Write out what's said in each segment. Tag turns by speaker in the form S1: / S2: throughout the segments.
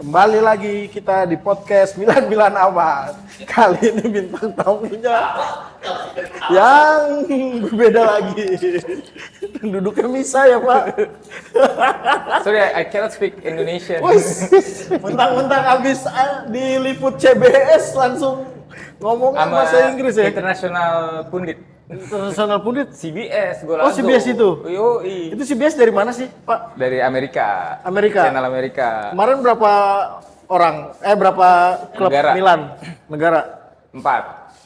S1: Kembali lagi kita di podcast Milan Abad. Kali ini bintang tamunya yang berbeda lagi. Duduknya misa ya Pak.
S2: Sorry, I cannot speak Indonesian.
S1: Mentang-mentang habis diliput CBS langsung ngomongnya bahasa Inggris ya.
S2: International pundit.
S1: International pundit.
S2: CBS, gue
S1: Oh CBS itu?
S2: Yoi.
S1: Itu CBS dari mana sih Pak?
S2: Dari Amerika.
S1: Amerika?
S2: Channel Amerika.
S1: Kemarin berapa orang? Berapa klub
S2: Negara.
S1: Milan? Negara?
S2: 4.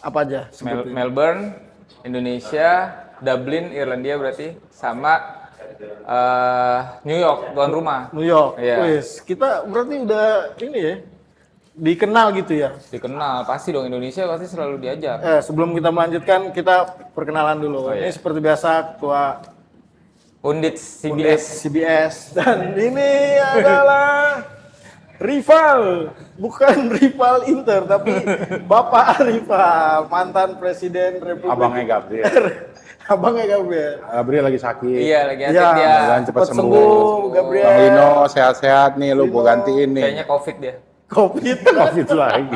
S1: Apa aja? sebutin.
S2: Melbourne, Indonesia, Dublin, Irlandia berarti, sama New York, tuan rumah.
S1: New York.
S2: Iya.
S1: Wis, kita berarti udah ini ya, dikenal gitu ya.
S2: Dikenal, pasti dong, Indonesia pasti selalu diajak.
S1: Sebelum kita melanjutkan, kita perkenalan dulu.
S2: Oh, iya.
S1: Ini seperti biasa ketua
S2: Undit
S1: Undip
S2: CBS.
S1: CBS dan ini adalah rival, bukan rival Inter tapi Bapak rival, mantan Presiden Republik.
S3: Abangnya Gabriel.
S1: Abangnya Gabriel.
S3: Gabriel lagi sakit.
S2: Iya, lagi asik
S1: Iya.
S2: dia.
S3: Mudah-mudahan cepat sembuh.
S1: Gabriel.
S3: Bang Lino sehat-sehat nih, lu gua gantiin nih.
S2: Kayaknya COVID dia.
S1: Covid.
S3: Covid lagi.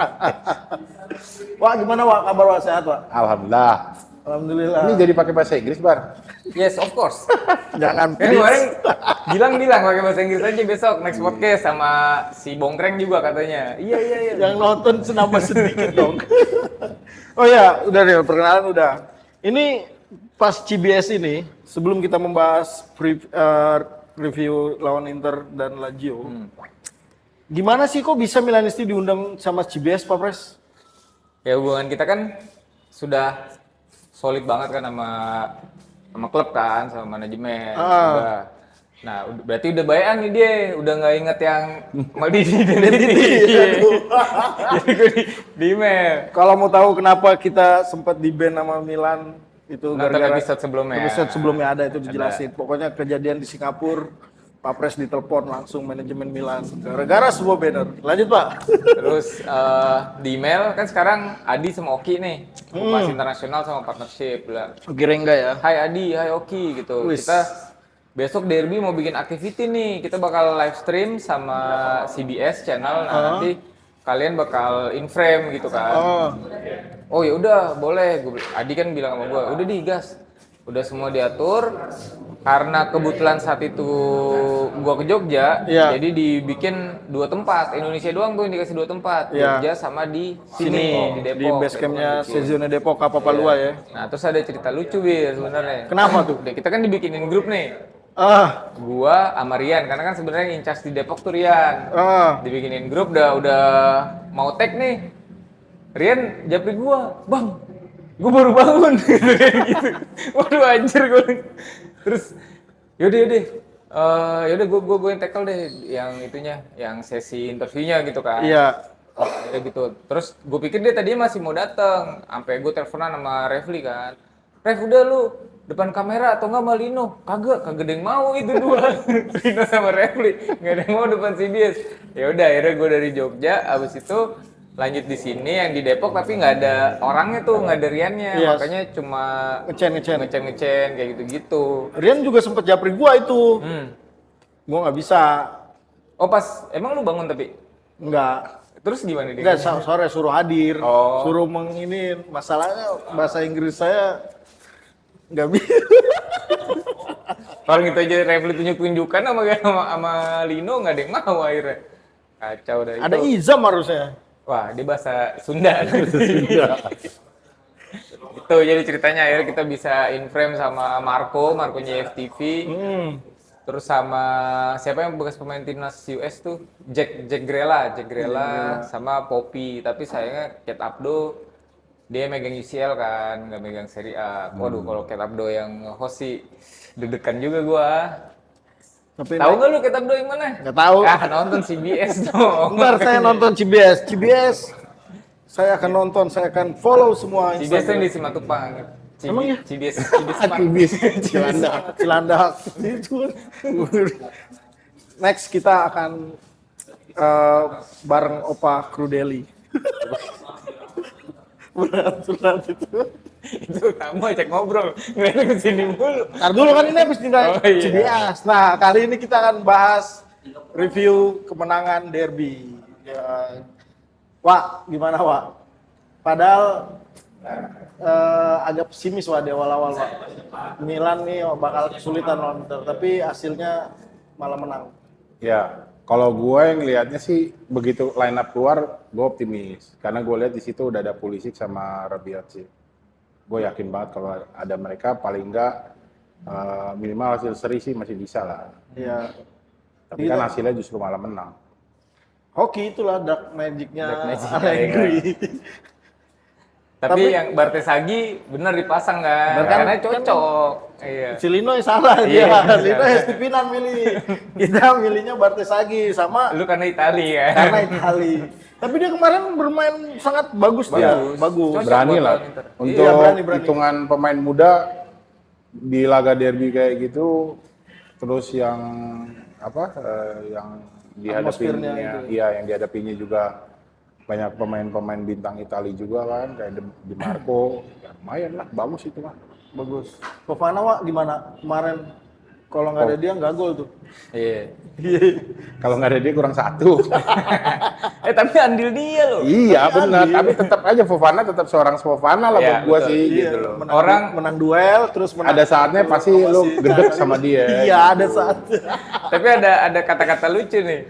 S1: Wah, gimana Wak? Kabar Wak? Sehat Wak?
S3: Alhamdulillah.
S1: Alhamdulillah.
S3: Ini jadi pakai bahasa Inggris, Bar.
S2: Yes, of course.
S1: Jangan
S2: Kan kemarin bilang pakai bahasa Inggris aja besok next podcast sama si Bongkreng juga katanya. Iya.
S1: yang nonton senambah sedikit dong. Oh ya, udah deh, perkenalan udah. Ini pas CBS ini, sebelum kita membahas review lawan Inter dan Lazio, gimana sih kok bisa Milanisti diundang sama CBS, Pak Pres?
S2: Ya hubungan kita kan sudah solid banget kan sama klub kan, sama manajemen. Udah. Nah, berarti udah bayan nih dia, udah nggak inget yang Maldini Identity. Jadi gue di email.
S1: Kalau mau tahu kenapa kita sempat di-ban sama Milan, itu
S2: Nonton
S1: gara-gara
S2: episode sebelumnya.
S1: episode sebelumnya ada itu dijelasin. Pokoknya kejadian di Singapura, Pak Pres ditelepon langsung manajemen Milan gara-gara sebuah banner. Lanjut Pak.
S2: Terus di email kan sekarang Adi sama Oki nih, Kupas Internasional sama partnership lah.
S1: Kira enggak ya?
S2: Hai Adi, hai Oki gitu.
S1: Wis.
S2: Kita besok derby mau bikin activity nih. Kita bakal live stream sama CBS channel. Nah, nanti kalian bakal in frame gitu kan. Oh ya udah, boleh. Adi kan bilang sama gua, udah di gas. Udah semua diatur. Karena kebetulan saat itu gua ke Jogja,
S1: Iya.
S2: jadi dibikin 2 tempat. Indonesia doang tuh yang dikasih 2 tempat.
S1: Iya.
S2: Jogja sama di
S1: Sini
S2: di Depok.
S1: di base campnya
S2: Depok.
S1: Sezione Depok Kapapalua ya.
S2: Nah, terus ada cerita lucu Bir sebenarnya.
S1: Kenapa tuh?
S2: Udah, kita kan dibikinin grup nih. Gua sama Rian, karena kan sebenarnya in charge di Depok tuh Rian. Dibikinin grup udah mau tag nih. Rian japri gua, "Bang, gua baru bangun." gitu. Waduh anjir gua. Terus yaudah gue yang tackle deh yang itunya, yang sesi interviewnya gitu kan.
S1: Iya.
S2: Ya gitu. Terus gue pikir dia tadinya masih mau datang, sampai gue teleponan sama Refli kan. Ref, udah lu depan kamera atau enggak sama Lino? Kagak ada yang mau itu dua. Lino sama Refli, nggak ada yang mau depan CBS. Ya udah, akhirnya gue dari Jogja, abis itu lanjut di sini yang di Depok, tapi nggak ada orangnya tuh, nggak ada Riannya.
S1: Yes.
S2: Makanya cuma
S1: Ngecen.
S2: kayak gitu-gitu.
S1: Rian juga sempet japri gua itu. Gua nggak bisa.
S2: Oh pas, emang lu bangun tapi?
S1: Enggak.
S2: Terus gimana dia?
S1: Enggak, sore suruh hadir.
S2: Oh.
S1: Suruh masalahnya bahasa Inggris saya nggak bisa.
S2: Orang itu aja Refli tunjuk-tunjukkan sama Lino, nggak ada yang mau akhirnya. Kacau dah itu.
S1: Ada Izam harusnya.
S2: Wah, dia bahasa Sunda. Itu jadi ceritanya akhirnya kita bisa in frame sama Marconya FTV. Terus sama siapa yang bekas pemain timnas US tuh? Jack Grella sama Poppy. Tapi sayangnya Ket Abdo dia megang UCL kan, nggak megang Serie A. Waduh, kalau Ket Abdo yang host sih deg-degan juga gua.
S1: Tapi
S2: Tahu nggak lu Ket Abdo yang mana?
S1: nggak tahu.
S2: Nonton CBS dong.
S1: Ntar saya nonton CBS. Saya akan nonton, saya akan follow semua
S2: CBS tuh yang di
S1: Instagram.
S2: Simatupang.
S1: Emang ya?
S2: CBS
S1: Cilandak. Next kita akan bareng Opa Krudeli. Berat itu.
S2: Itu kamu ajak ngobrol, nggak ada kesini mulu.
S1: Ntar dulu kan ini habis tinggal
S2: Oh, iya.
S1: CBS. Nah, kali ini kita akan bahas review kemenangan derby. Wak, gimana Wak? Padahal agak pesimis Wak di awal-awal Wak. Milan nih bakal kesulitan lawan Inter, tapi hasilnya malah menang.
S3: Ya, kalau gue yang lihatnya sih begitu line up keluar, gue optimis. Karena gue lihat di situ udah ada Pulisic sama Rabiot sih. Gue yakin banget kalau ada mereka paling enggak minimal hasil seri sih masih bisa lah.
S1: Iya.
S3: Tapi kan hasilnya justru malah menang.
S1: Hoki itulah dark magic-nya
S2: Dark magic
S1: Allegri.
S2: Tapi yang Bartesagi bener dipasang kan, karena cocok. Iya.
S1: Si Lino salah
S2: Iya,
S1: dia.
S2: iya.
S1: Lino Estipinan milih. Kita milihnya Bartesagi sama
S2: Lu karena Itali ya.
S1: karena Itali. Tapi dia kemarin bermain sangat bagus dia. Bagus.
S2: Cocok
S3: Berani
S2: buat
S3: lah.
S2: lawan Inter.
S3: Untuk
S1: Iya, berani.
S3: hitungan pemain muda di laga derby kayak gitu, terus yang yang
S1: Atmosfernya
S3: dihadapinya,
S1: itu.
S3: iya yang dihadapinya juga banyak pemain-pemain bintang Itali juga kan, kayak Di Marco, ya, lumayan lah, bagus itu mah.
S1: Bagus. Fofana Wak gimana? Kemarin kalau nggak ada dia nggak gol tuh.
S2: Iya.
S3: Kalau nggak ada dia kurang satu.
S2: Tapi andil dia loh.
S3: Iya benar, tapi tetap aja Fofana tetap seorang Fofana lah
S2: Iya,
S3: buat gua
S2: betul.
S3: sih
S1: Iya,
S3: gitu loh.
S1: menang duel terus menang.
S3: Ada saatnya pasti lu gedek sama dia.
S1: Iya, ada saat.
S2: Tapi ada kata-kata lucu nih.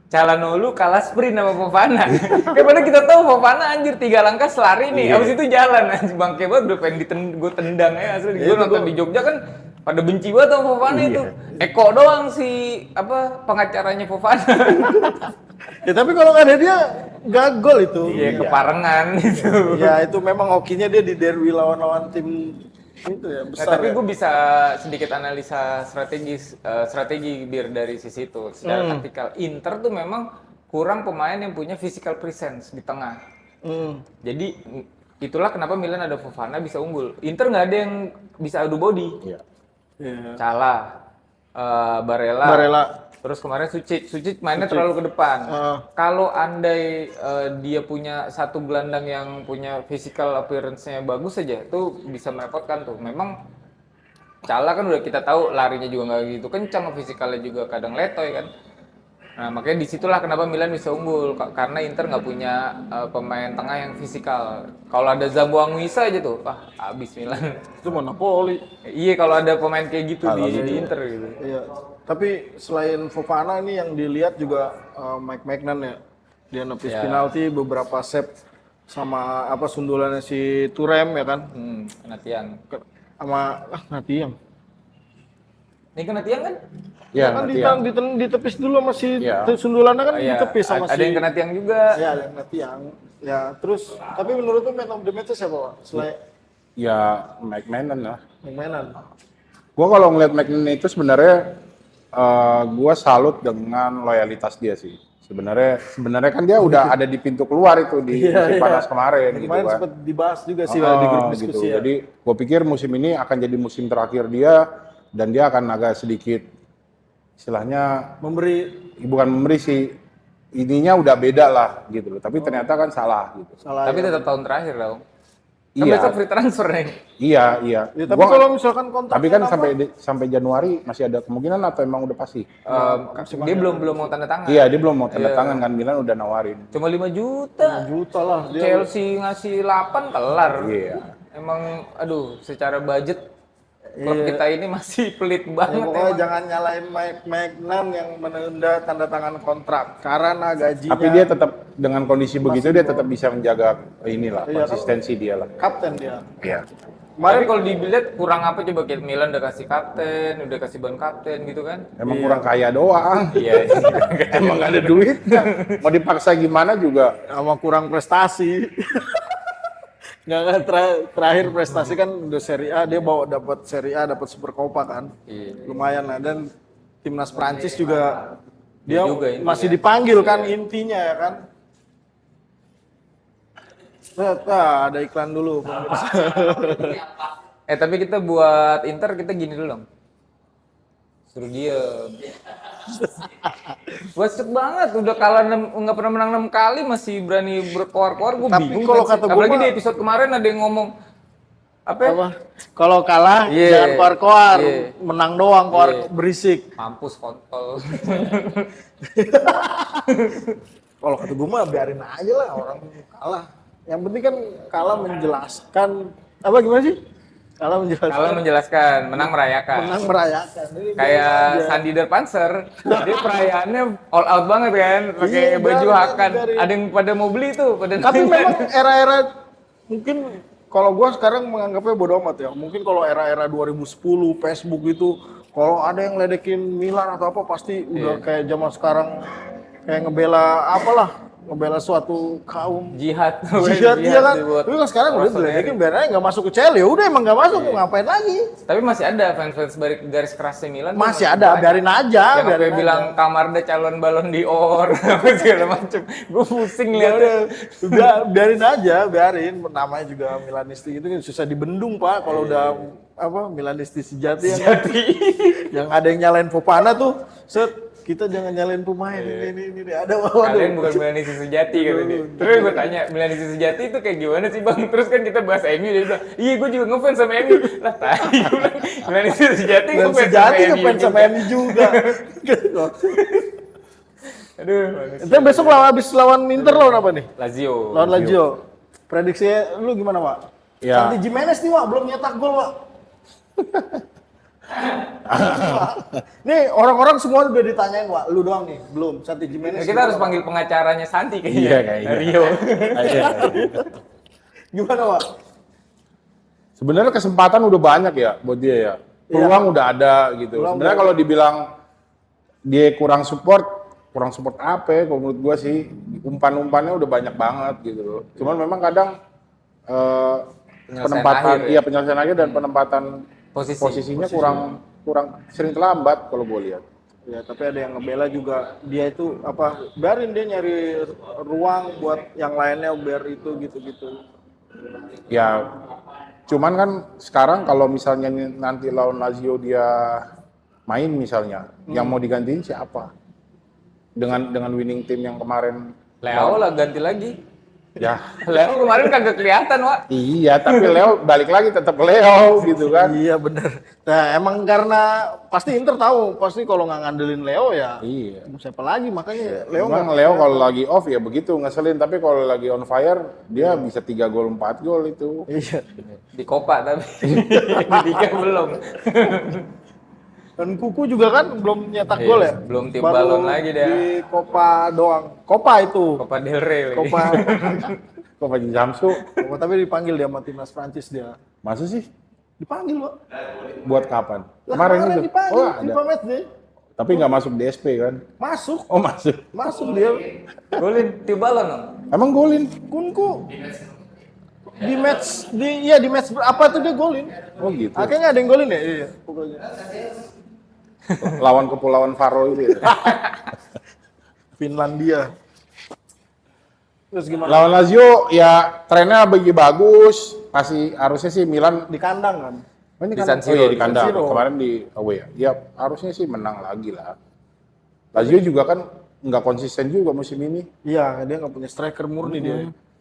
S2: Calhanoglu kalah sprint sama Fofana. Kayak padahal kita tahu Fofana anjir 3 langkah selari nih. Abis itu jalan anjir bangke banget udah pengen gue tendang ya asli. Gue nonton di Jogja kan pada benci banget sama Fofana itu. Eko doang si pengacaranya Fofana.
S1: Ya tapi kalau nggak ada dia nggak gol itu.
S2: Iya, keparengan itu.
S1: Ya itu memang hokinya dia di derby lawan-lawan tim itu ya
S2: Nah,
S1: besar.
S2: tapi
S1: ya.
S2: gue bisa sedikit analisa strategi biar dari sisi itu. Secara taktikal, Inter tuh memang kurang pemain yang punya physical presence di tengah. Jadi itulah kenapa Milan ada Fofana bisa unggul. Inter nggak ada yang bisa adu body.
S3: Iya.
S1: Iya.
S2: Cala, Barella. Terus kemarin Sucic mainnya terlalu ke depan. Kalau andai dia punya satu gelandang yang punya physical appearance-nya bagus saja, tuh bisa merepotkan tuh. Memang Cala kan udah kita tahu larinya juga nggak gitu kencang, physicalnya juga kadang letoy kan. Nah makanya disitulah kenapa Milan bisa unggul karena Inter nggak punya pemain tengah yang fisikal. Kalau ada Zambo Anguissa aja tuh, habis Milan.
S1: Itu mau Napoli.
S2: Iya kalau ada pemain kayak gitu di Inter gitu.
S1: Iya. Tapi selain Fofana ini yang dilihat juga Mike Maignan ya. Dia nepis penalti, beberapa save sama sundulannya si Thuram ya kan.
S2: Kena tiang.
S1: Sama Natiang.
S2: Ini kena tiang kan?
S3: Iya,
S1: Kan
S3: nanti
S1: ditepis dulu masih
S3: Iya.
S1: sundulannya kan
S2: Iya,
S1: ditepis sama
S2: ada yang kena tiang juga.
S1: Ya, ada yang kena tiang. Ya, terus tapi menurut lu man of the match siapa, Pak? Selain
S3: ya Mike Maignan lah.
S1: mainan.
S3: Gua kalau ngeliat Maignan itu sebenarnya gua salut dengan loyalitas dia sih. Sebenarnya kan dia udah ada di pintu keluar itu di musim panas kemarin gitu
S1: Kemarin
S3: kan.
S1: sempat dibahas juga sih di grup diskusi
S3: Gitu.
S1: ya.
S3: Jadi gua pikir musim ini akan jadi musim terakhir dia dan dia akan agak sedikit istilahnya bukan memberi sih ininya udah beda lah gitu loh. Tapi ternyata kan salah gitu.
S2: Tapi tetap tahun terakhir dong. Kan
S3: Iya.
S2: besok free transfer nih.
S3: Iya.
S1: Ya, tapi
S3: Gua-
S1: kalau misalkan kontraknya
S3: tapi kan
S1: tambah,
S3: sampai Januari masih ada kemungkinan atau emang udah pasti?
S2: Dia belum mau tanda tangan.
S3: Iya, dia belum mau tanda tangan kan, Milan udah nawarin.
S2: Cuma 5 juta.
S1: juta lah dia.
S2: Chelsea ngasih 8 kelar.
S3: Iya.
S2: Emang aduh secara budget klub kita ini masih pelit
S1: Ya,
S2: banget
S1: pokoknya
S2: emang.
S1: jangan nyalain Mike Maignan yang menunda tanda tangan kontrak karena gajinya.
S3: Tapi dia tetap dengan kondisi begitu dia tetap bisa menjaga inilah konsistensi dia lah.
S1: kapten dia.
S3: Iya.
S2: Kemarin kalau dilihat kurang apa coba kayak Milan udah kasih kapten, udah kasih ban kapten gitu kan.
S3: Emang kurang kaya doang.
S2: Iya.
S3: Emang gak ada duit. Mau dipaksa gimana juga.
S1: Sama kurang prestasi. Nggak terakhir prestasi kan udah Serie A, dia bawa dapat Serie A, dapat Super Copa kan.
S2: Iya.
S1: Lumayan lah, dan timnas Prancis juga dia
S2: juga intinya.
S1: masih dipanggil kan intinya ya kan. Ada iklan dulu.
S2: Tapi kita buat Inter kita gini dulu dong. Suruh diem. Wasek banget, udah kalah nggak pernah menang 6 kali masih berani berkoar-koar, gue
S1: Tapi
S2: bingung.
S1: kalau
S2: kan
S1: kata
S2: sih.
S1: gua
S2: Apalagi
S1: mah-
S2: di episode kemarin ada yang ngomong apa? Ya?
S1: Kalau kalah
S2: Iya.
S1: jangan koar-koar,
S2: Iya.
S1: menang doang koar
S2: Iya.
S1: berisik.
S2: Mampus kontol.
S1: Kalau kata gue mah biarin aja lah orang kalah. Yang penting kan kalah menjelaskan apa gimana sih?
S2: Kalah menjelaskan, menang merayakan.
S1: Menang merayakan. Ini
S2: Kayak
S1: biarin aja.
S2: Sandi Panzer, dia perayaannya all out banget kan, pakai
S1: Iya,
S2: baju
S1: biarin,
S2: hakan.
S1: biarin.
S2: Ada yang pada mau beli tuh, pada
S1: Tapi
S2: nanya.
S1: memang era-era mungkin kalau gua sekarang menganggapnya bodo amat ya. Mungkin kalau era-era 2010 Facebook itu kalau ada yang ledekin Milan atau apa pasti udah kayak zaman sekarang kayak ngebela suatu kaum
S2: jihad,
S1: iya kan.
S2: dibuat
S1: Tapi kan sekarang udah
S2: mercenary.
S1: diledekin biar aja nggak masuk ke CL ya udah emang nggak masuk mau ngapain lagi.
S2: Tapi masih ada fans-fans garis kerasnya Milan. tuh
S1: Masih ada,
S2: banyak.
S1: biarin aja,
S2: Yang
S1: biarin
S2: sampai
S1: aja.
S2: bilang Kamarda calon balon dior, apa segala macem. Gue pusing liatnya.
S1: Udah biarin aja, biarin. Namanya juga Milanisti itu kan susah dibendung Pak. Kalau udah apa Milanisti sejati yang ada yang nyalain Fofana tuh, set kita jangan nyalain pemain ini ada
S2: Kalian bukan Milanisti sejati kata dia. Terus gue tanya, Milanisti sejati itu kayak gimana sih bang? Terus kan kita bahas MU, dia bilang, iya gue juga ngefans sama MU. Lah tadi gue bilang, Milanisti sejati
S1: dan
S2: ngefans
S1: sejati
S2: sama MU
S1: ngefans sama MU juga.
S2: Aduh,
S1: Itu besok habis lawan Inter lawan apa nih?
S2: Lazio.
S1: Lawan Lazio. Prediksinya lu gimana, Pak?
S3: Ya.
S1: Santi Jimenez nih, Pak, belum nyetak gol, Pak. Nih orang-orang semua udah ditanyain, Pak. Lu doang nih, belum. Santi Jimenez.
S2: Ya, kita harus panggil pengacaranya Santi kayaknya.
S3: Iya, kayaknya.
S2: Rio.
S3: Iya.
S1: Gimana, Pak?
S3: Sebenarnya kesempatan udah banyak ya buat dia ya. Peluang udah ada gitu.
S1: Peluang
S3: Sebenarnya
S1: udah
S3: kalau dibilang dia kurang support apa ya? Kalau menurut gua sih umpan-umpannya udah banyak banget gitu loh. Cuman memang kadang
S2: Penyelesaian
S3: penempatan,
S2: akhir ya?
S3: penjelasan akhir dan penempatan posisinya kurang sering terlambat kalau gue lihat.
S1: Ya, tapi ada yang ngebela juga. Dia itu apa? Biarin dia nyari ruang buat yang lainnya biar itu gitu-gitu.
S3: Ya, cuman kan sekarang kalau misalnya nanti lawan Lazio dia main misalnya, yang mau digantiin siapa? Dengan winning team yang kemarin.
S2: Leo lah ganti lagi.
S3: Ya,
S2: Leo kemarin kagak kelihatan, Wak.
S3: iya, tapi Leo balik lagi tetap Leo gitu kan.
S1: Iya bener. Nah emang karena pasti Inter tahu pasti kalau nggak ngandelin Leo ya
S3: Iya.
S1: siapa lagi makanya Leo
S3: Memang Leo kalau lagi off ya begitu ngeselin, tapi kalau lagi on fire dia bisa 3 gol 4 gol itu.
S1: Iya.
S2: Di Copa tapi. Di Liga belum.
S1: Dan Kuku juga kan belum nyetak
S2: Iya,
S1: gol ya.
S2: belum tiup
S1: Baru
S2: balon lagi dia.
S1: Di Copa doang. Copa itu.
S2: Copa del Rey lagi.
S1: Copa.
S3: Kok Pak Jamsu?
S1: Copa tapi dipanggil dia sama timnas Prancis dia.
S3: Masa sih?
S1: Dipanggil, Pak.
S3: Buat kapan?
S1: Lah,
S3: Kemarin itu.
S1: dipanggil
S3: Oh,
S1: FIFA
S3: ada.
S1: match day.
S3: Tapi nggak masuk DSP kan?
S1: Masuk.
S3: Oh, masuk.
S1: Masuk dia.
S2: Golin tiup balon dong.
S3: Emang golin?
S1: Kunku. Di match apa tuh dia golin?
S3: Oh gitu.
S1: Akhirnya ada yang golin ya? Iya, pokoknya.
S3: Lawan Kepulauan Faro itu ya.
S1: Finlandia. Terus gimana?
S3: Lawan Lazio ya trennya bagi bagus. Pasti harusnya sih Milan
S1: Di kandang kan?
S3: oh, ini
S2: Di
S3: kandang.
S2: San Siro,
S3: Oh, iya, di
S2: di
S3: kandang.
S1: San Siro.
S3: Kemarin di away ya. Ya harusnya sih menang lagi lah. Lazio juga kan nggak konsisten juga musim ini.
S1: Iya, dia nggak punya striker murni dia.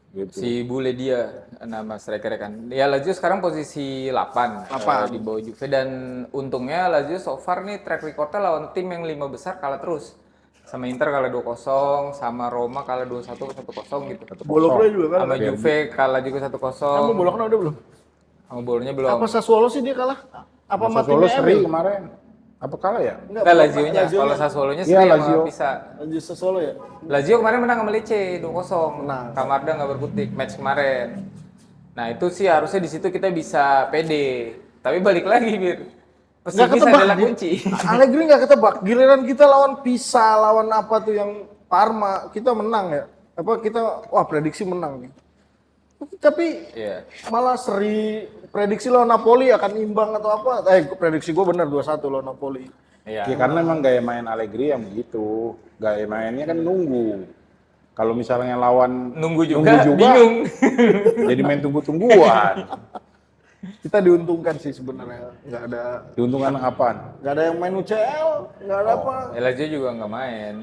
S3: Gitu.
S2: Si Bule dia nama striker kan. Ya Lazio sekarang posisi 8 di bawah Juve dan untungnya Lazio so far nih track recordnya lawan tim yang 5 besar kalah terus. Sama Inter kalah 2-0, sama Roma kalah 2-1 1-0 gitu.
S1: Bologna juga kan?
S2: Sama Juve kalah juga 1-0.
S1: Kamu Bologna udah belum?
S2: Sama Bologna belum.
S1: Apa Sassuolo sih dia kalah? Apa sama
S3: Sassuolo
S1: timnya
S3: seri
S1: Emil?
S3: kemarin. Apa kalah ya?
S2: Enggak Lazio-nya. Kalau Sassuolo-nya
S3: Iya,
S2: seri
S3: Lazio.
S2: sama Pisa.
S1: Lanjut Sassuolo ya?
S2: Lazio kemarin menang sama Lecce 2-0.
S1: Menang.
S2: Kamarda nggak berkutik match kemarin. Nah itu sih harusnya di situ kita bisa pede. Tapi balik lagi Bir.
S1: Nggak
S2: Pesimis
S1: ketebak.
S2: adalah kunci.
S1: Allegri nggak ketebak. Giliran kita lawan Pisa, lawan apa tuh yang Parma, kita menang ya? Apa kita, wah prediksi menang nih. Tapi
S2: Iya.
S1: malah prediksi lawan Napoli akan imbang atau apa. Prediksi gue bener 2-1 lawan Napoli.
S2: Iya.
S3: Ya karena emang gaya main Allegri yang begitu. Gaya mainnya kan nunggu. Kalau misalnya lawan
S2: Nunggu juga, bingung.
S3: jadi main tunggu-tungguan.
S1: Kita diuntungkan sih sebenarnya.
S3: Diuntungkan apaan?
S1: Nggak ada yang main UCL, nggak ada apa.
S2: Ya, Lazio juga nggak main.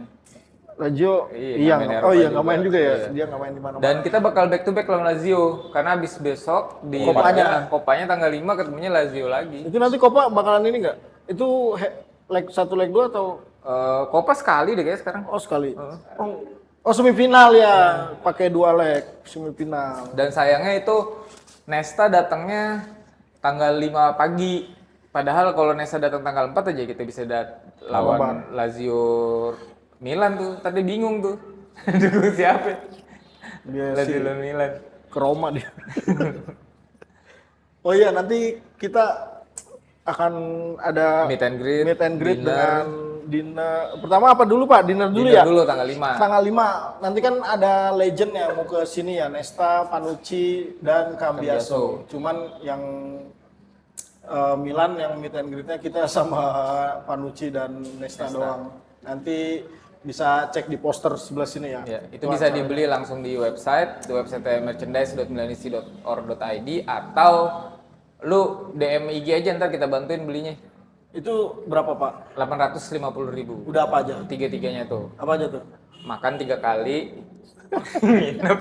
S1: Lazio,
S2: Iya, nggak main Eropa
S1: nggak
S2: juga.
S1: main juga ya.
S2: Iya.
S1: Dia nggak main di mana-mana.
S2: Dan kita bakal back to back lawan Lazio karena abis besok di Kopanya tanggal 5 ketemunya Lazio lagi.
S1: Itu nanti Copa bakalan ini nggak? Itu leg 1 leg 2 atau
S2: Copa sekali deh guys sekarang.
S1: oh sekali? Oh, Oh semifinal ya, pakai 2 leg semifinal.
S2: Dan sayangnya itu Nesta datangnya tanggal 5 pagi. Padahal kalau Nesta datang tanggal 4 aja kita bisa lawan Lazio Milan tuh. Tadi bingung tuh. Dukung siapa?
S1: Dia
S2: Lazio
S1: sih
S2: Milan.
S1: ke Roma dia. Oh iya, nanti kita akan ada
S2: Meet and greet,
S1: greet
S2: dinner.
S1: dengan dinner. Pertama apa dulu Pak? Dinner dulu
S2: Dinner
S1: ya?
S2: dulu tanggal 5.
S1: Tanggal 5. Nanti kan ada legend yang mau ke sini ya, Nesta, Panucci, dan Cambiaso. Cuman yang Milan yang meet and greet-nya kita sama Panucci dan Nesta doang. Nanti bisa cek di poster sebelah sini ya.
S2: Ya, itu bisa dibeli langsung di website merchandise.milanisi.or.id atau lu DM IG aja ntar kita bantuin belinya.
S1: Itu berapa Pak?
S2: 850.000.
S1: Udah apa aja?
S2: Tiga-tiganya tuh.
S1: Apa aja tuh?
S2: Makan 3 kali. Nginep.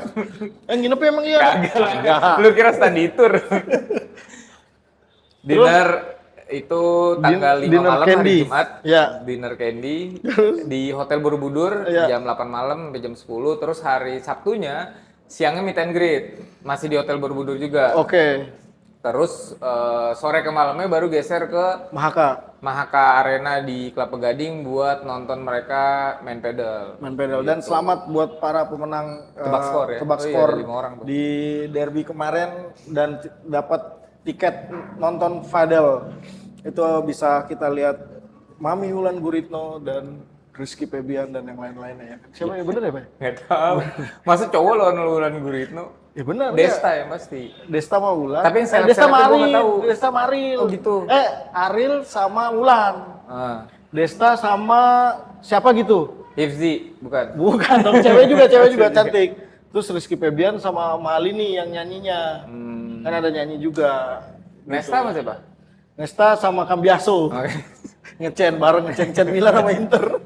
S1: Nginep emang iya?
S2: Kagak. Lu kira study tour. Dinner itu tanggal 5
S1: dinner
S2: malam
S1: candy.
S2: hari Jumat.
S1: Ya.
S2: Dinner candy di Hotel Borobudur
S1: Ya.
S2: jam 8 malam sampai jam 10. Terus hari Sabtunya siangnya meet and greet. Masih di Hotel Borobudur juga.
S1: Oke.
S2: Terus sore ke malamnya baru geser ke Mahaka Arena di Kelapa Gading buat nonton mereka main pedal.
S1: Dan selamat buat para pemenang
S2: Tebak skor ya?
S1: tebak
S2: Oh iya,
S1: skor
S2: ada 5 orang tuh.
S1: di derby kemarin dan dapat tiket nonton Fadel. Itu bisa kita lihat Mami Wulan Guritno dan Rizky Febian dan yang lain-lainnya ya. Siapa ya, bener ya Pak?
S2: Nggak tahu. Masa cowok lawan Wulan Guritno?
S1: Ya bener.
S2: Desta ya pasti.
S1: Desta sama Wulan.
S2: Tapi yang
S1: Desta
S2: seleb-selebnya
S1: sama
S2: gua nggak
S1: Aril.
S2: tahu.
S1: Desta sama Aril.
S2: Oh gitu.
S1: Aril sama Wulan.
S2: Ah.
S1: Desta sama siapa gitu?
S2: Hifzi, bukan?
S1: Bukan dong, cewek juga cantik. Terus Rizky Febian sama Malini yang nyanyinya. Kan ada nyanyi juga.
S2: Nesta sama siapa?
S1: Nesta sama Cambiaso.
S2: Oke.
S1: Ngecen Milan sama Inter.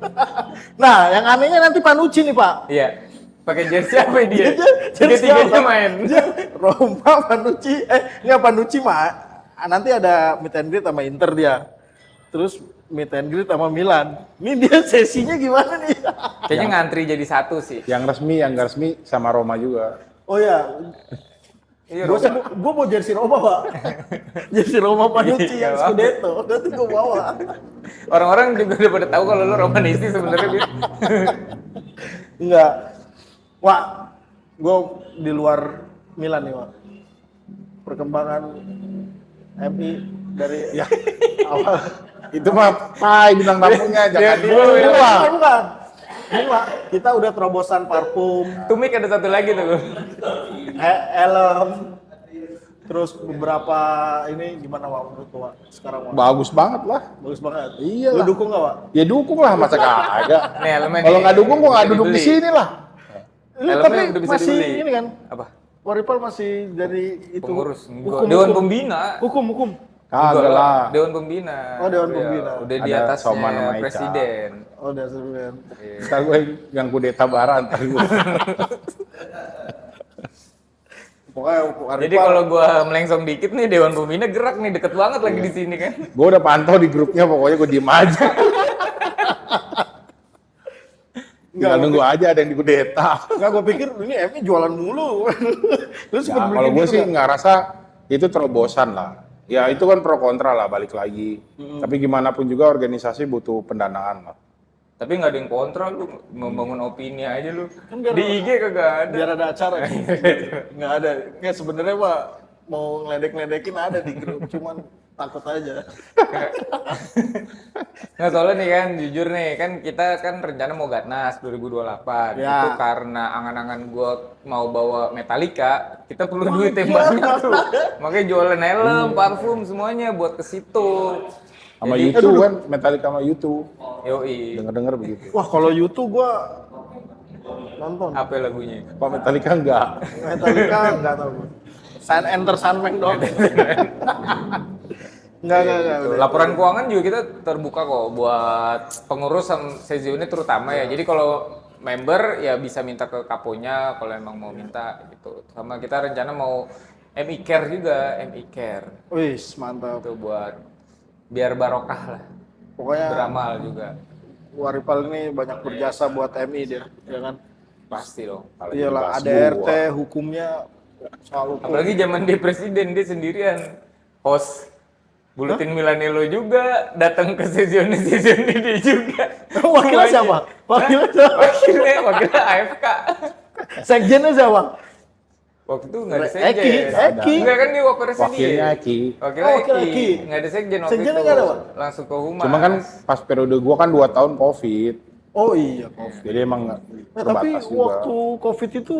S1: Nah, yang anehnya nanti Panucci nih, Pak.
S2: Iya. Pakai jersey apa dia?
S1: Jersey
S2: Tiga-tiganya
S1: apa?
S2: main.
S1: Roma, Panucci mah nanti ada meet and greet sama Inter dia. Terus meet and greet sama Milan. Ini dia sesinya gimana nih?
S2: Kayaknya ngantri jadi satu sih.
S3: Yang nggak resmi sama Roma juga.
S1: Oh ya,
S2: Iya,
S1: gue mau jersey Roma Pak. Jersey Roma Panucci yang
S2: Iya,
S1: Scudetto, nanti gue bawa.
S2: orang-orang juga udah pada tahu kalau lu Romanisti sebenarnya. Bit.
S1: Enggak. Wah, gue di luar Milan nih Wak. Perkembangan MI dari ya awal.
S3: Itu mah Pai bintang tamunya, jangan dulu.
S1: Bukan. Ini Wak, kita udah terobosan parfum,
S2: Tumik ada satu lagi tuh.
S1: helm, terus beberapa ini gimana Wak menurut Wak sekarang Wak?
S3: Bagus banget lah.
S1: Bagus banget.
S3: Iya
S1: Lu
S3: lah.
S1: dukung nggak Wak?
S3: Ya dukung lah, masa kagak.
S2: Nih, elemen
S3: Kalau
S2: nih,
S3: nggak dukung, gua nggak
S2: bisa
S3: duduk di
S2: dibeli.
S3: sini lah.
S1: Lu
S2: Helmnya
S1: tapi
S2: udah bisa
S1: masih
S2: dibeli.
S1: ini kan?
S2: Apa?
S1: Waripal masih dari itu
S2: Pengurus. Enggak.
S1: hukum,
S2: Dewan
S1: hukum.
S2: Pembina.
S1: Hukum.
S3: Kagak
S2: Enggak
S3: lah.
S2: Dewan Pembina.
S1: Oh, Dewan
S2: Iya,
S1: Pembina.
S2: Udah di
S3: Ada
S2: atasnya
S3: Soman sama Ica.
S2: presiden.
S1: Oh, udah sebenarnya.
S3: Ntar gue yang kudeta bara ntar gue.
S1: Pokoknya Waripal.
S2: Jadi kalau gua melengsong dikit nih Dewan Pembina gerak nih deket banget lagi di sini kan.
S3: Gue udah pantau di grupnya, pokoknya gue diem aja. Tinggal nunggu aja ada yang dikudeta.
S1: Enggak, gue pikir ini MI jualan mulu. Lu
S3: Ya,
S1: sempet beli
S3: kalau gue
S1: gitu
S3: sih
S1: nggak?
S3: nggak rasa itu terobosan lah. Ya itu kan pro kontra lah, balik lagi. Tapi gimana pun juga organisasi butuh pendanaan lah.
S2: Tapi nggak ada yang kontra lu membangun opini aja lu.
S1: Kan biar-
S2: Di IG kagak ada.
S1: Biar ada acara. Nggak ada. Nggak sebenarnya Pak mau ngeledek-ledekin ada di grup, cuman takut aja.
S2: Nggak, soalnya nih kan jujur nih kan kita kan rencana mau Gatnas 2028.
S1: Ya.
S2: Itu karena angan-angan gua mau bawa Metallica, kita perlu duit yang banyak tuh. Makanya jualan helm, parfum semuanya buat ke situ.
S3: Sama
S2: Jadi-
S3: YouTube kan, Metallica sama YouTube.
S2: Yoi.
S3: Denger-denger begitu.
S1: Wah, kalau YouTube gua nonton.
S2: Apa lagunya?
S3: Kalau Metallica enggak.
S1: Metallica enggak tahu gua. Enter Sandman dong. Enggak.
S2: Gitu. Laporan keuangan juga kita terbuka kok buat pengurus Sezio ini terutama ya. Jadi kalau member ya bisa minta ke kaponya kalau emang mau minta gitu. Sama kita rencana mau MI Care juga, MI Care.
S1: Wis, mantap.
S2: Itu buat biar barokah lah.
S1: Pokoknya
S2: Beramal juga.
S1: Waripal ini banyak berjasa buat MI dia, ya kan?
S2: Pasti dong.
S3: Apalagi
S1: Iyalah,
S3: dibahas
S1: ADRT
S3: gua.
S1: hukumnya selalu
S2: Apalagi zaman dia presiden, dia sendirian. Host Buletin Milanello juga, datang ke season dia juga.
S1: Wakilnya
S2: Semuanya.
S1: siapa? Wakilnya siapa?
S2: Wakilnya AFK.
S1: Sekjennya siapa?
S2: Waktu itu nggak ada sekjen.
S1: Eki.
S2: Enggak kan dia wakil presiden.
S3: Wakilnya Eki.
S2: Wakilnya
S1: Oh, wakil
S2: Eki.
S1: Eki.
S2: Nggak ada sekjen waktu
S1: Sekjennya
S2: itu.
S1: nggak ada, Pak?
S2: Langsung ke humas.
S3: Cuma kan pas periode gua kan 2 tahun Covid.
S1: Oh iya, Covid.
S3: Jadi emang
S1: Nah, tapi
S3: terbatas juga.
S1: waktu Covid itu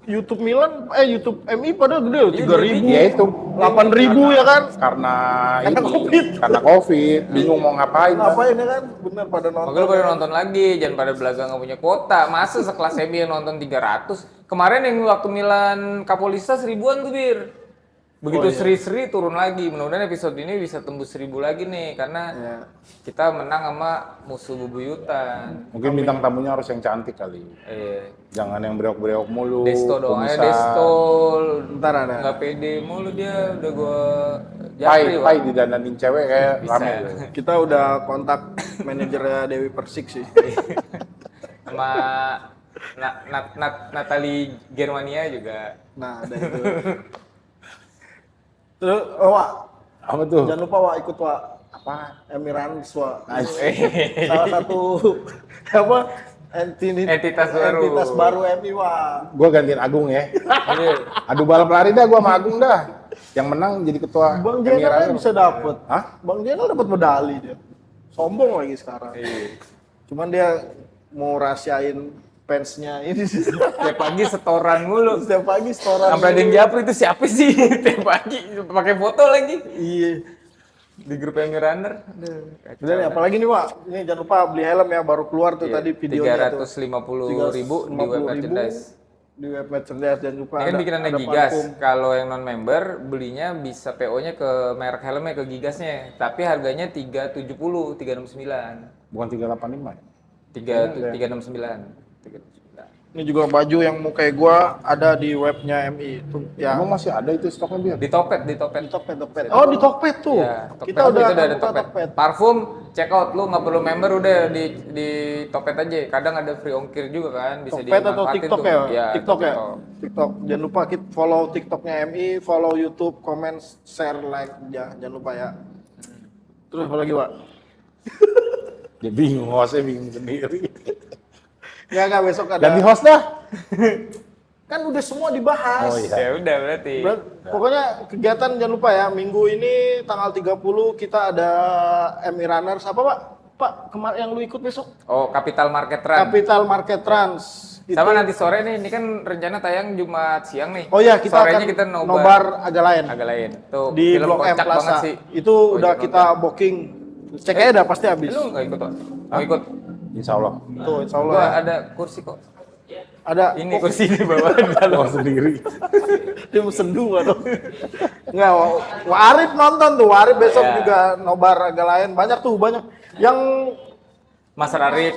S1: YouTube Milan, YouTube MI pada gede loh, 3.000,
S3: Ya itu
S1: 8.000 ya kan?
S3: karena
S1: Karena
S3: ini,
S1: Covid.
S3: karena Covid, bingung mau ngapain. kan.
S1: Ngapain ya kan? Bener pada nonton.
S2: Makanya lu pada nonton lagi, jangan pada belaga nggak punya kuota. Masa sekelas MU yang nonton 300? Kemarin yang waktu Milan Kapolista 1000-an tuh, Bir. Begitu seri-seri turun lagi. Mudah-mudahan episode ini bisa tembus 1000 lagi nih, karena
S1: Ya.
S2: kita menang sama musuh bebuyutan.
S3: Mungkin bintang tamunya harus yang cantik kali. Jangan yang breok-breok mulu.
S2: Desto doang aja,
S3: kumisan.
S2: Desto.
S1: Ntar ada.
S2: Nggak pede mulu dia, udah gua
S3: Pai,
S2: japri,
S3: pai
S2: Pak.
S3: didandanin cewek kayak
S2: Bisa.
S3: rame. tuh.
S1: Kita udah kontak manajernya Dewi Persik sih.
S2: Sama Natalie Germania juga.
S1: Nah, ada itu. Terus, Wak,
S3: Apa tuh?
S1: jangan lupa Wak ikut Wak. Apa? Emiran Wak. Salah satu apa? Entitas baru MI Wak.
S3: Gua gantiin Agung ya. Adu balap lari dah gua sama Agung dah. Yang menang jadi ketua.
S1: Bang Jenal
S3: Emiranya.
S1: bisa dapet.
S3: Hah?
S1: Bang Jenal dapat medali dia. Sombong lagi sekarang. Cuman dia mau rahasiain fansnya ini
S2: Tiap pagi setoran mulu.
S1: setiap pagi setoran.
S2: Sampai ada yang japri itu siapa sih? Tiap pagi pakai foto lagi
S1: Iya.
S2: di grup Emmy Runner. Aduh, kacau.
S1: Udah nih, apalagi nih Wak, ini jangan lupa beli helm ya, baru keluar tuh
S2: Iya,
S1: tadi videonya tuh.
S2: 350.000 di web merchandise.
S1: Di web merchandise, jangan lupa
S2: Ini kan bikinannya
S1: ada
S2: Gigas.
S1: parfum.
S2: Kalau yang non member belinya bisa PO-nya ke merek helmnya ke Gigasnya, tapi harganya 370, 369.
S3: Bukan 385 ya?
S2: 369. 379.
S1: Ini juga baju yang mau kayak gua ada di webnya MI tuh ya.
S3: Emang masih ada itu stoknya biar?
S2: Di Tokped, di Tokped.
S1: Tokped. Oh, di Tokped tuh.
S2: Ya, Tokped.
S1: Kita udah
S2: Itu
S1: akan
S2: ada
S1: buka
S2: Tokped.
S1: Tokped.
S2: Parfum, check out, lu nggak perlu member udah di Tokped aja. Kadang ada free ongkir juga kan, bisa
S1: Tokped atau
S2: dimanfaatin
S1: TikTok
S2: tuh.
S1: ya?
S2: Iya,
S1: TikTok ya?
S2: TikTok.
S1: TikTok. Jangan lupa kita follow TikToknya MI, follow YouTube, comment, share, like, ya, jangan lupa ya. Terus apa lagi, Pak?
S3: Dia bingung, hostnya bingung sendiri.
S1: Nggak, besok ada.
S3: Ganti host dah.
S1: Kan udah semua dibahas.
S3: Oh, iya.
S2: Ya udah berarti.
S1: Pokoknya kegiatan jangan lupa ya, minggu ini tanggal 30 kita ada MI Runners. Apa Pak? Pak, kemarin yang lu ikut besok?
S2: Oh, Capital Market Run.
S1: Capital Market Trans.
S2: Sama nanti sore nih, ini kan rencana tayang Jumat siang nih.
S1: Oh ya, kita
S2: Sorenya
S1: akan
S2: kita
S1: nobar agak lain.
S2: agak lain. Tuh,
S1: Di
S2: film
S1: Blok M
S2: kocak banget
S1: Plaza.
S2: sih.
S1: Itu udah
S2: Wajib
S1: kita booking. Cek aja udah pasti habis.
S2: Lu nggak ikut kok? Mau ikut?
S3: Insya Allah.
S1: Tuh, insya Allah.
S2: Gua
S1: ya.
S2: ada kursi kok.
S1: Ada.
S2: Ini kursi di bawah di dalam.
S3: Oh sendiri.
S1: Dia mesen dua dong. Enggak, Warif nonton tuh. Warif besok
S2: Ya.
S1: juga nobar agak lain. Banyak tuh, banyak. Yang
S2: Mas Rarik.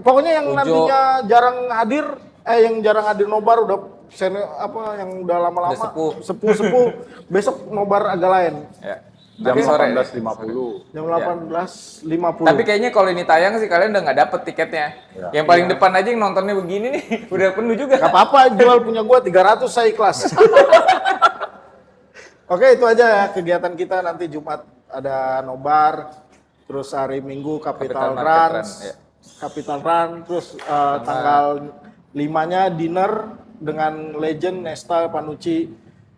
S1: pokoknya yang
S2: Ujo.
S1: nantinya jarang hadir, yang jarang hadir nobar udah senior apa yang udah lama-lama
S2: Udah sepuh.
S1: sepuh besok nobar agak lain
S2: Ya.
S3: Jam
S2: Tapi sore.
S3: 18.50.
S1: jam
S2: Ya.
S1: 18.50.
S2: Tapi kayaknya kalau ini tayang sih kalian udah nggak dapet tiketnya.
S3: Ya.
S2: Yang paling depan aja yang nontonnya begini nih, udah penuh juga.
S1: Gak apa-apa, jual punya gua 300 saya ikhlas. Oke, itu aja ya kegiatan kita nanti Jumat ada nobar, terus hari Minggu Capital
S2: Capital
S1: Run,
S2: Market Run, ya.
S1: Capital Run, terus tanggal 5-nya dinner dengan legend Nesta Panucci,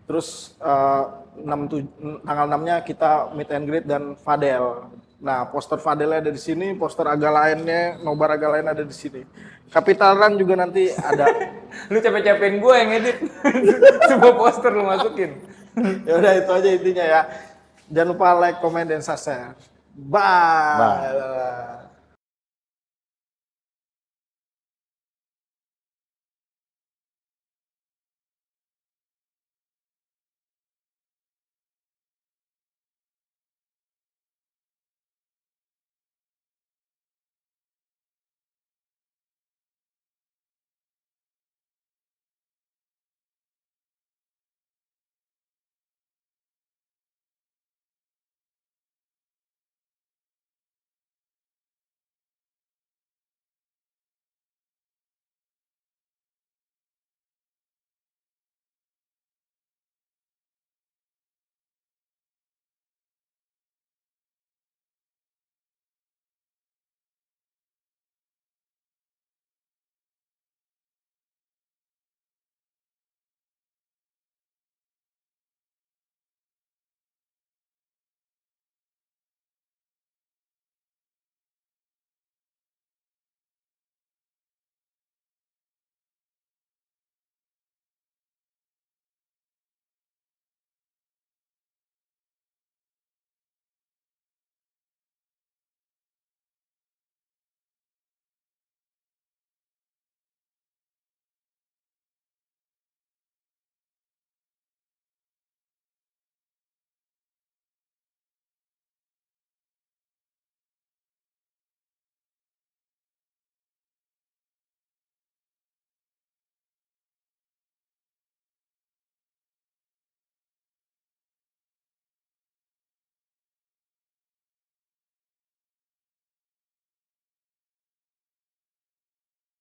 S1: terus tanggal 6-nya kita meet and greet dan Fadel. Nah, poster Fadelnya ada di sini, poster agak lainnya, nobar agak lain ada di sini. Capital Run juga nanti ada.
S2: Lu capek-capekin gue yang edit. Semua poster lu masukin.
S1: Ya udah itu aja intinya ya. Jangan lupa like, comment, dan subscribe. Bye.
S3: Bye.